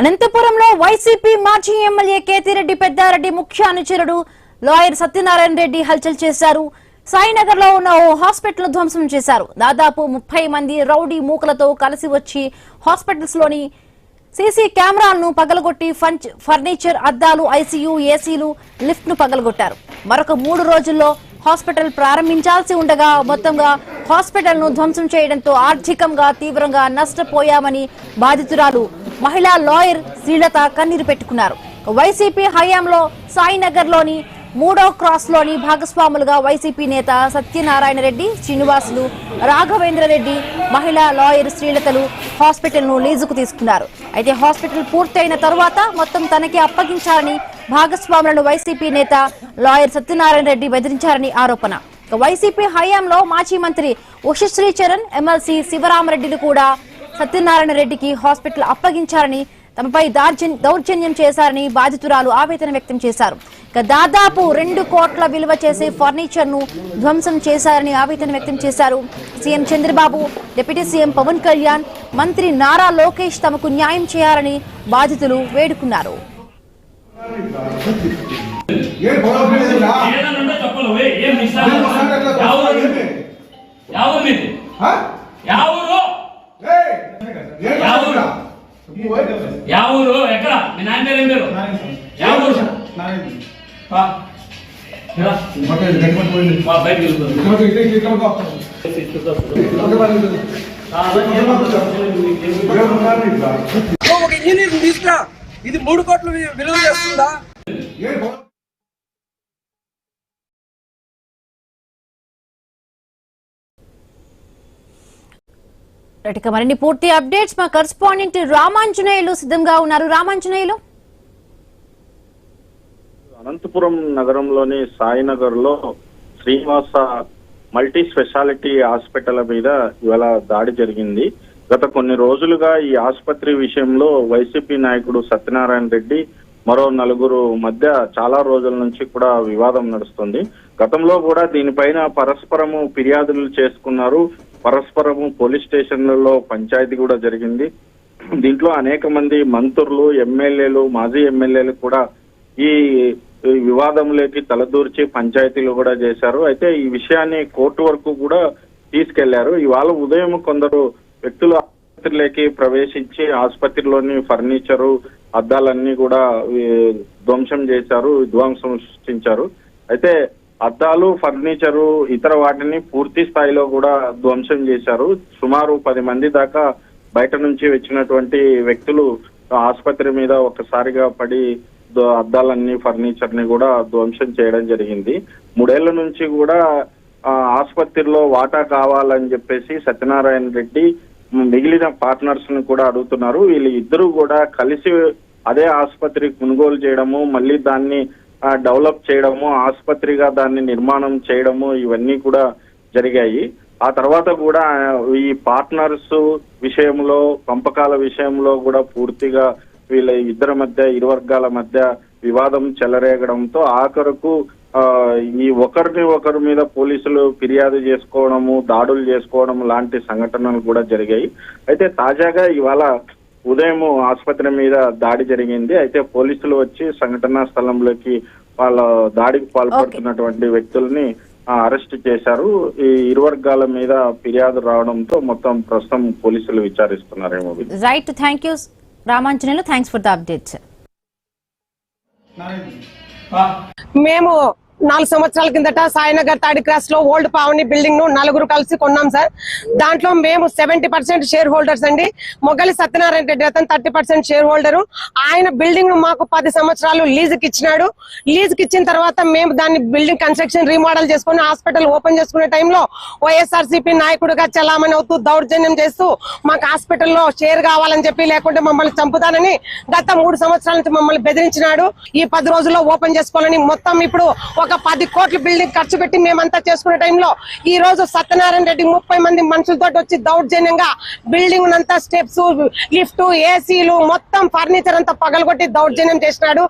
అనంతపురంలో వైసీపీ మాజీ ఎమ్మెల్యే కేతిరెడ్డి పెద్దారెడ్డి ముఖ్య అనుచరుడు లాయర్ సత్యనారాయణ రెడ్డి హల్చల్ చేశారు. సాయినగర్ లో ఉన్న ఓ హాస్పిటల్ ను ధ్వంసం చేశారు. దాదాపు 30 మంది రౌడీ మూకలతో కలిసి వచ్చి హాస్పిటల్స్ లోని సీసీ కెమెరాలను పగలగొట్టి ఫర్నిచర్, అద్దాలు, ఐసీయూ, ఏసీలు, లిఫ్ట్ ను పగలగొట్టారు. మరొక 3 రోజుల్లో హాస్పిటల్ ప్రారంభించాల్సి ఉండగా మొత్తంగా హాస్పిటల్ ను ధ్వంసం చేయడంతో ఆర్థికంగా తీవ్రంగా నష్టపోయామని బాధితురాలు మహిళా లాయర్ శ్రీలత కన్నీరు పెట్టుకున్నారు. వైసీపీ హయాంలో సాయినగర్ లోని 3వ క్రాస్ లోని భాగస్వాములుగా వైసీపీ నేత సత్యనారాయణ రెడ్డి, శ్రీనివాసులు, రాఘవేంద్ర రెడ్డి, మహిళా లాయర్ శ్రీలతలు హాస్పిటల్ ను లీజుకు తీసుకున్నారు. అయితే హాస్పిటల్ పూర్తయిన తరువాత మొత్తం తనకి అప్పగించాలని భాగస్వాములను వైసీపీ నేత లాయర్ సత్యనారాయణ రెడ్డి బెదిరించారని ఆరోపణ. వైసీపీ హయాంలో మాజీ మంత్రి ఉషశ్రీ చరణ్, ఎమ్మెల్సీ శివరామరెడ్డిని కూడా సత్యనారాయణ రెడ్డికి హాస్పిటల్ అప్పగించారని, తమపై దౌర్జన్యం చేశారని బాధితురాలు ఆవేదన వ్యక్తం చేశారు. దాదాపు 2 కోట్ల విలువ చేసే ఫర్నిచర్ ను ధ్వంసం చేశారని ఆవేదన వ్యక్తం చేశారు. CM Chandrababu, deputy CM Pawan Kalyan, మంత్రి నారా లోకేష్ తమకు న్యాయం చేయాలని బాధితులు వేడుకున్నారు. యావూరు ఎక్కడ మీ నాన్న పేరు ఏం పేరు? యావూరు ఒక ఇంజనీర్ తీసుకురా, ఇది 3 కోట్లు విలువ చేస్తుందా? మరిన్ని పూర్తి అప్డేట్స్ మా కరెస్పాండెంట్ రామాంజనేయులు సిద్ధంగా ఉన్నారు. రామాంజనేయులు, అనంతపురం నగరంలోని సాయినగర్ లో శ్రీనివాస మల్టీ స్పెషాలిటీ హాస్పిటల్ మీద ఇవాళ దాడి జరిగింది. గత కొన్ని రోజులుగా ఈ ఆసుపత్రి విషయంలో వైసీపీ నాయకుడు సత్యనారాయణ రెడ్డి మరో 4 మధ్య చాలా రోజుల నుంచి కూడా వివాదం నడుస్తుంది. గతంలో కూడా దీనిపైన పరస్పరము ఫిర్యాదులు చేసుకున్నారు. పరస్పరము పోలీస్ స్టేషన్లలో పంచాయతీ కూడా జరిగింది. దీంట్లో అనేక మంది మంత్రులు, ఎమ్మెల్యేలు, మాజీ ఎమ్మెల్యేలు కూడా ఈ వివాదంలోకి తలదూర్చి పంచాయతీలు కూడా చేశారు. అయితే ఈ విషయాన్ని కోర్టు వరకు కూడా తీసుకెళ్లారు. ఇవాళ ఉదయం కొందరు వ్యక్తులు ఆసుపత్రిలోకి ప్రవేశించి ఆసుపత్రిలోని ఫర్నిచరు, అద్దాలన్నీ కూడా ధ్వంసం చేశారు, విధ్వంసం సృష్టించారు. అయితే అద్దాలు, ఫర్నిచరు, ఇతర వాటిని పూర్తి స్థాయిలో కూడా ధ్వంసం చేశారు. సుమారు 10 మంది దాకా బయట నుంచి వచ్చినటువంటి వ్యక్తులు ఆసుపత్రి మీద ఒక్కసారిగా పడి అద్దాలన్నీ, ఫర్నిచర్ ని కూడా ధ్వంసం చేయడం జరిగింది. 3 ఏళ్ల నుంచి కూడా ఆసుపత్రిలో వాటా కావాలని చెప్పేసి సత్యనారాయణ రెడ్డి మిగిలిన పార్ట్నర్స్ ని కూడా అడుగుతున్నారు. వీళ్ళు ఇద్దరు కూడా కలిసి అదే ఆసుపత్రి కొనుగోలు చేయడము, మళ్ళీ దాన్ని డెవలప్ చేయడము, ఆసుపత్రిగా దాన్ని నిర్మాణం చేయడము, ఇవన్నీ కూడా జరిగాయి. ఆ తర్వాత కూడా ఈ పార్ట్నర్స్ విషయంలో, పంపకాల విషయంలో కూడా పూర్తిగా వీళ్ళ ఇద్దరి మధ్య, ఇరు వర్గాల మధ్య వివాదం చెలరేగడంతో ఆఖరుకు ఈ ఒకరి మీద పోలీసులు ఫిర్యాదు చేసుకోవడము, దాడులు చేసుకోవడం లాంటి సంఘటనలు కూడా జరిగాయి. అయితే తాజాగా ఇవాళ ఉదయం ఆసుపత్రి మీద దాడి జరిగింది. అయితే పోలీసులు వచ్చి సంఘటనా స్థలంలోకి వాళ్ళ దాడికి పాల్పడుతున్నటువంటి వ్యక్తుల్ని అరెస్ట్ చేశారు. ఈ ఇరు వర్గాల మీద ఫిర్యాదు రావడంతో మొత్తం ప్రస్తుతం పోలీసులు విచారిస్తున్నారేమో. Right, thank you Ramanjaneyulu, thanks for the updates. మేము 4 సంవత్సరాల కిందట సాయినగర్ 3rd క్రాస్ లో ఓల్డ్ పావని బిల్డింగ్ ను 4 కలిసి కొన్నాం సార్. దాంట్లో మేము 70% షేర్ హోల్డర్స్ అండి. మొగలి సత్యనారాయణ రెడ్డి అతను 30% షేర్ హోల్డరు. ఆయన బిల్డింగ్ ను మాకు 10 సంవత్సరాలు లీజుకి ఇచ్చినాడు. లీజుకి ఇచ్చిన తర్వాత మేము దాన్ని బిల్డింగ్ కన్స్ట్రక్షన్ రీమోడల్ చేసుకుని హాస్పిటల్ ఓపెన్ చేసుకునే టైంలో వైఎస్ఆర్సీపీ నాయకుడిగా చలామణి అవుతూ దౌర్జన్యం చేస్తూ మాకు హాస్పిటల్లో షేర్ కావాలని చెప్పి, లేకుంటే మమ్మల్ని చంపుతానని గత 3 సంవత్సరాల నుంచి మమ్మల్ని బెదిరించినాడు. ఈ 10 రోజుల్లో ఓపెన్ చేసుకోవాలని మొత్తం ఇప్పుడు ఒక 10 కోట్ల బిల్డింగ్ ఖర్చు పెట్టి మేమంతా చేసుకునే టైంలో ఈ రోజు సత్యనారాయణ రెడ్డి 30 మంది మనుషులతో వచ్చి దౌర్జన్యంగా బిల్డింగ్ అంతా, స్టెప్స్, లిఫ్ట్, ఏసీలు, మొత్తం ఫర్నిచర్ అంతా పగలగొట్టి దౌర్జన్యం చేసినాడు.